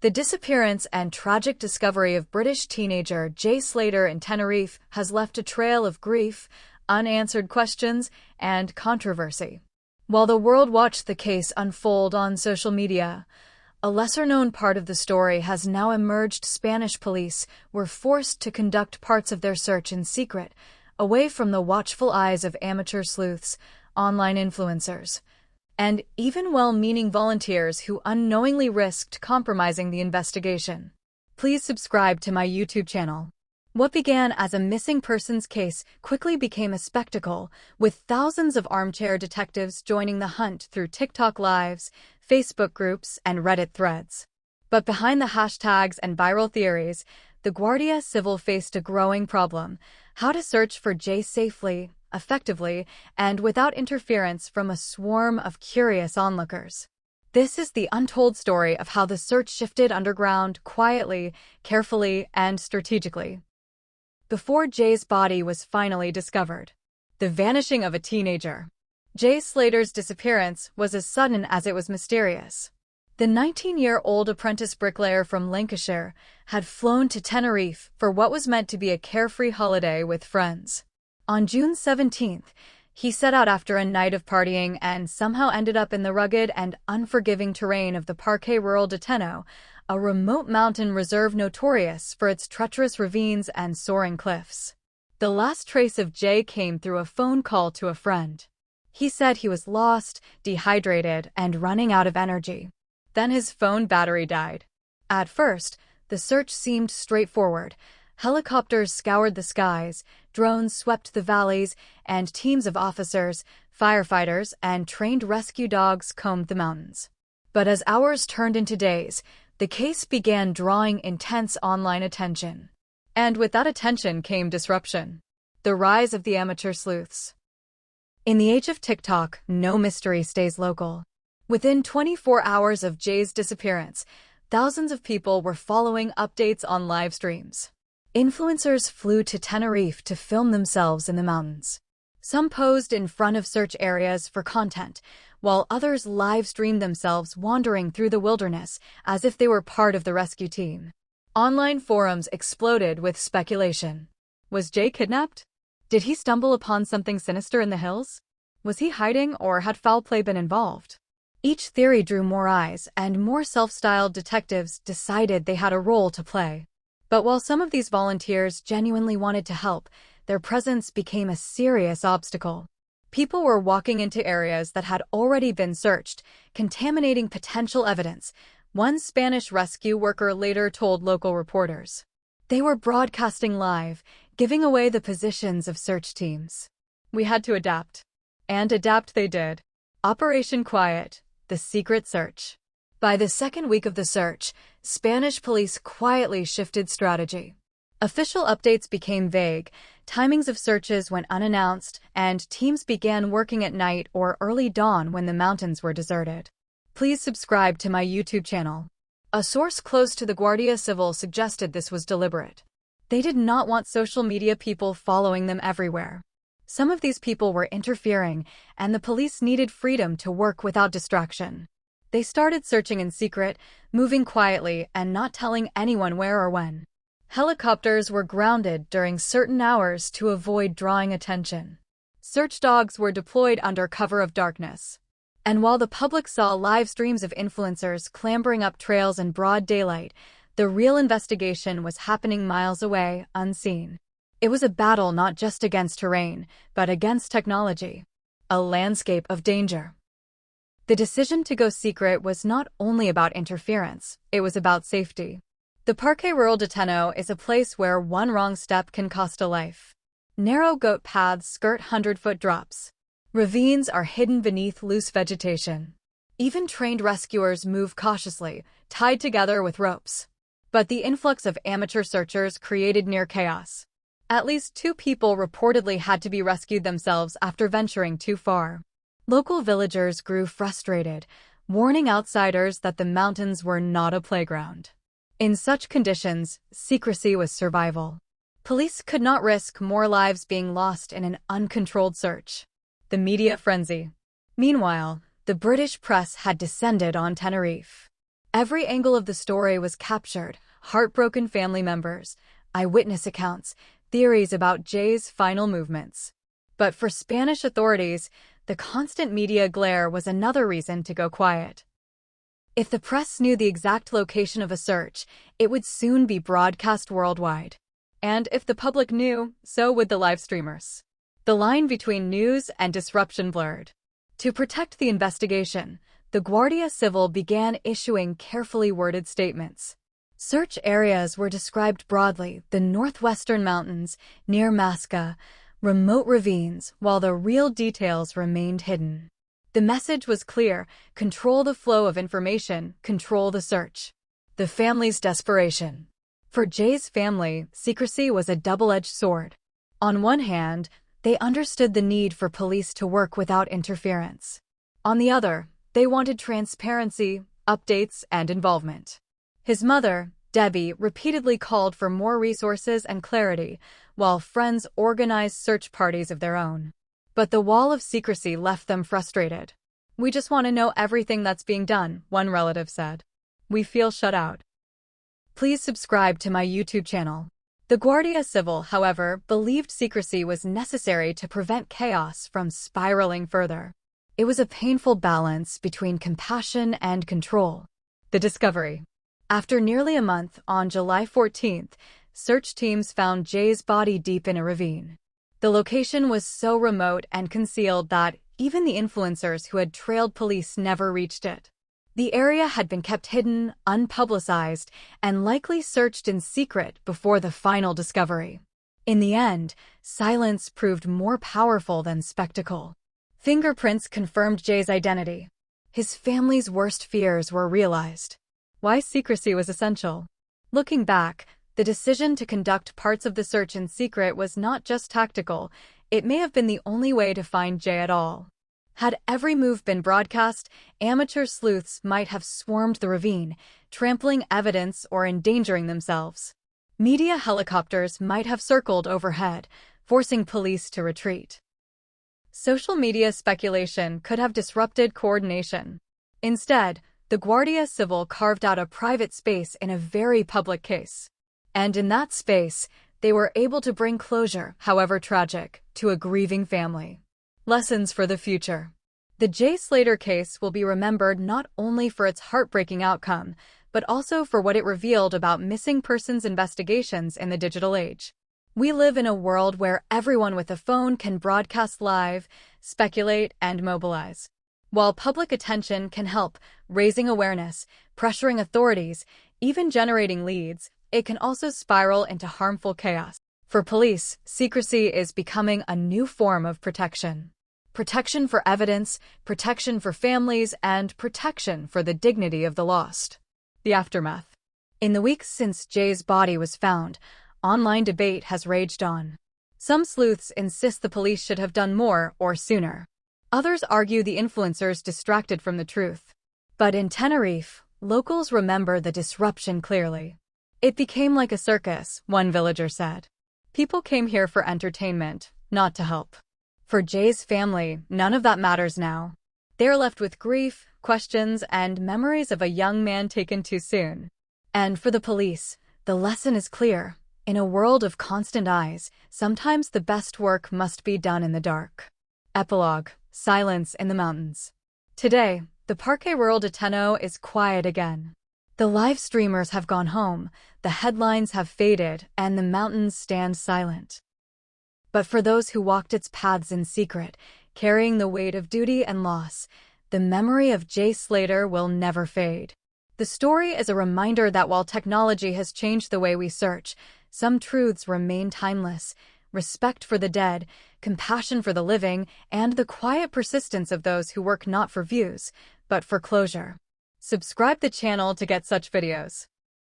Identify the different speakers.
Speaker 1: The disappearance and tragic discovery of British teenager Jay Slater in Tenerife has left a trail of grief, unanswered questions, and controversy. While the world watched the case unfold on social media, a lesser-known part of the story has now emerged. Spanish police were forced to conduct parts of their search in secret, away from the watchful eyes of amateur sleuths, online influencers, and even well-meaning volunteers who unknowingly risked compromising the investigation. Please subscribe to my YouTube channel. What began as a missing persons case quickly became a spectacle, with thousands of armchair detectives joining the hunt through TikTok lives, Facebook groups, and Reddit threads. But behind the hashtags and viral theories, the Guardia Civil faced a growing problem: how to search for Jay safely, effectively, and without interference from a swarm of curious onlookers. This is the untold story of how the search shifted underground, quietly, carefully, and strategically. Before Jay's body was finally discovered. The vanishing of a teenager. Jay Slater's disappearance was as sudden as it was mysterious. The 19-year-old apprentice bricklayer from Lancashire had flown to Tenerife for what was meant to be a carefree holiday with friends. On June 17th, he set out after a night of partying and somehow ended up in the rugged and unforgiving terrain of the Parque Rural de Teno, a remote mountain reserve notorious for its treacherous ravines and soaring cliffs. The last trace of Jay came through a phone call to a friend. He said he was lost, dehydrated, and running out of energy. Then his phone battery died. At first, the search seemed straightforward. Helicopters scoured the skies, drones swept the valleys, and teams of officers, firefighters, and trained rescue dogs combed the mountains. But as hours turned into days, the case began drawing intense online attention. And with that attention came disruption. The rise of the amateur sleuths. In the age of TikTok, no mystery stays local. Within 24 hours of Jay's disappearance, thousands of people were following updates on live streams. Influencers flew to Tenerife to film themselves in the mountains. Some posed in front of search areas for content, while others live-streamed themselves wandering through the wilderness as if they were part of the rescue team. Online forums exploded with speculation. Was Jay kidnapped? Did he stumble upon something sinister in the hills? Was he hiding, or had foul play been involved? Each theory drew more eyes, and more self-styled detectives decided they had a role to play. But while some of these volunteers genuinely wanted to help, their presence became a serious obstacle. People were walking into areas that had already been searched, contaminating potential evidence, one Spanish rescue worker later told local reporters. They were broadcasting live, giving away the positions of search teams. We had to adapt. And adapt they did. Operation Quiet, the secret search. By the second week of the search, Spanish police quietly shifted strategy. Official updates became vague, timings of searches went unannounced, and teams began working at night or early dawn when the mountains were deserted. Please subscribe to my YouTube channel. A source close to the Guardia Civil suggested this was deliberate. They did not want social media people following them everywhere. Some of these people were interfering, and the police needed freedom to work without distraction. They started searching in secret, moving quietly, and not telling anyone where or when. Helicopters were grounded during certain hours to avoid drawing attention. Search dogs were deployed under cover of darkness. And while the public saw live streams of influencers clambering up trails in broad daylight, the real investigation was happening miles away, unseen. It was a battle not just against terrain, but against technology. A landscape of danger. The decision to go secret was not only about interference, it was about safety. The Parque Rural de Teno is a place where one wrong step can cost a life. Narrow goat paths skirt 100-foot drops. Ravines are hidden beneath loose vegetation. Even trained rescuers move cautiously, tied together with ropes. But the influx of amateur searchers created near chaos. At least 2 people reportedly had to be rescued themselves after venturing too far. Local villagers grew frustrated, warning outsiders that the mountains were not a playground. In such conditions, secrecy was survival. Police could not risk more lives being lost in an uncontrolled search. The media frenzy. Meanwhile, the British press had descended on Tenerife. Every angle of the story was captured: heartbroken family members, eyewitness accounts, theories about Jay's final movements. But for Spanish authorities, the constant media glare was another reason to go quiet. If the press knew the exact location of a search, it would soon be broadcast worldwide. And if the public knew, so would the live streamers. The line between news and disruption blurred. To protect the investigation, the Guardia Civil began issuing carefully worded statements. Search areas were described broadly: the northwestern mountains, near Masca, remote ravines, while the real details remained hidden. The message was clear: control the flow of information, control the search. The family's desperation. For Jay's family, secrecy was a double-edged sword. On one hand, they understood the need for police to work without interference. On the other, they wanted transparency, updates, and involvement. His mother, Debbie, repeatedly called for more resources and clarity, while friends organized search parties of their own. But the wall of secrecy left them frustrated. "We just want to know everything that's being done," one relative said. "We feel shut out." Please subscribe to my YouTube channel. The Guardia Civil, however, believed secrecy was necessary to prevent chaos from spiraling further. It was a painful balance between compassion and control. The discovery. After nearly a month, on July 14th, search teams found Jay's body deep in a ravine. The location was so remote and concealed that even the influencers who had trailed police never reached it. The area had been kept hidden, unpublicized, and likely searched in secret before the final discovery. In the end, silence proved more powerful than spectacle. Fingerprints confirmed Jay's identity. His family's worst fears were realized. Why secrecy was essential. Looking back, the decision to conduct parts of the search in secret was not just tactical, it may have been the only way to find Jay at all. Had every move been broadcast, amateur sleuths might have swarmed the ravine, trampling evidence or endangering themselves. Media helicopters might have circled overhead, forcing police to retreat. Social media speculation could have disrupted coordination. Instead, the Guardia Civil carved out a private space in a very public case. And in that space, they were able to bring closure, however tragic, to a grieving family. Lessons for the future. The Jay Slater case will be remembered not only for its heartbreaking outcome, but also for what it revealed about missing persons investigations in the digital age. We live in a world where everyone with a phone can broadcast live, speculate, and mobilize. While public attention can help, raising awareness, pressuring authorities, even generating leads, it can also spiral into harmful chaos. For police, secrecy is becoming a new form of protection. Protection for evidence, protection for families, and protection for the dignity of the lost. The aftermath. In the weeks since Jay's body was found, online debate has raged on. Some sleuths insist the police should have done more or sooner. Others argue the influencers distracted from the truth. But in Tenerife, locals remember the disruption clearly. "It became like a circus," one villager said. "People came here for entertainment, not to help." For Jay's family, none of that matters now. They're left with grief, questions, and memories of a young man taken too soon. And for the police, the lesson is clear. In a world of constant eyes, sometimes the best work must be done in the dark. Epilogue. Silence in the mountains. Today, the Parque Rural de Teno is quiet again. The live streamers have gone home, the headlines have faded, and the mountains stand silent. But for those who walked its paths in secret, carrying the weight of duty and loss, the memory of Jay Slater will never fade. The story is a reminder that while technology has changed the way we search, some truths remain timeless: respect for the dead, compassion for the living, and the quiet persistence of those who work not for views, but for closure. Subscribe the channel to get such videos.